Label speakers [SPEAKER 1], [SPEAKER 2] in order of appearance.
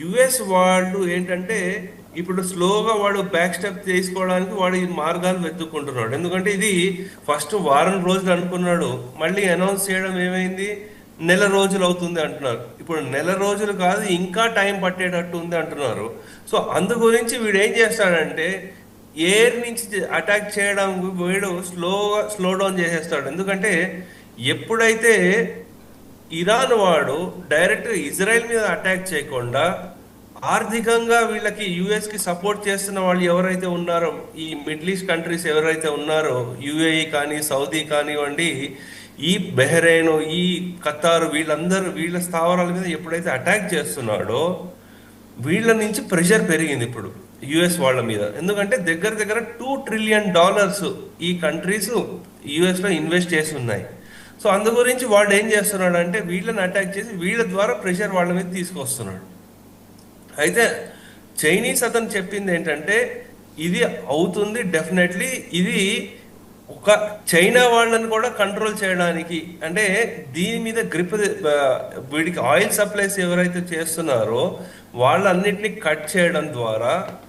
[SPEAKER 1] US వాళ్ళు ఏంటంటే ఇప్పుడు స్లోగా వాడు బ్యాక్ స్టెప్ తీసుకోవడానికి వాడు ఈ మార్గాలు వెతుక్కుంటున్నాడు. ఎందుకంటే ఇది ఫస్ట్ వారం రోజులు అనుకున్నాడు, మళ్ళీ అనౌన్స్ చేయడం ఏమైంది, నెల రోజులు అవుతుంది అంటున్నారు. ఇప్పుడు నెల రోజులు కాదు, ఇంకా టైం పట్టేటట్టు ఉంది అంటున్నారు. సో అందు గురించి వీడు ఏం చేస్తాడంటే ఎయిర్ నుంచి అటాక్ చేయడం వీడు స్లో డౌన్ చేసేస్తాడు. ఎందుకంటే ఎప్పుడైతే ఇరాన్ వాడు డైరెక్ట్ ఇజ్రాయెల్ మీద అటాక్ చేయకుండా ఆర్థికంగా వీళ్ళకి యుఎస్ కి సపోర్ట్ చేస్తున్న వాళ్ళు ఎవరైతే ఉన్నారో, ఈ మిడిల్ ఈస్ట్ కంట్రీస్ ఎవరైతే ఉన్నారో, యుఏఈ కానీ సౌదీ కానివ్వండి, ఈ బెహ్రెయిన్, ఈ ఖతార్, వీళ్ళందరూ వీళ్ళ స్థావరాల మీద ఎప్పుడైతే అటాక్ చేస్తున్నాడో వీళ్ళ నుంచి ప్రెషర్ పెరిగింది ఇప్పుడు యుఎస్ వాళ్ళ మీద. ఎందుకంటే దగ్గర దగ్గర $2 ట్రిలియన్ ఈ కంట్రీస్ యుఎస్ లో ఇన్వెస్ట్ చేసి ఉన్నాయి. సో అందు గురించి వాడు ఏం చేస్తున్నాడు అంటే వీళ్ళని అటాక్ చేసి వీళ్ళ ద్వారా ప్రెషర్ వాళ్ళ మీద తీసుకొస్తున్నాడు. అయితే చైనీస్ అతను చెప్పింది ఏంటంటే ఇది అవుతుంది డెఫినెట్లీ, ఇది ఒక చైనా వాళ్ళని కూడా కంట్రోల్ చేయడానికి, అంటే దీని మీద గ్రిప్, వీడికి ఆయిల్ సప్లైస్ ఎవరైతే చేస్తున్నారో వాళ్ళన్నిటిని కట్ చేయడం ద్వారా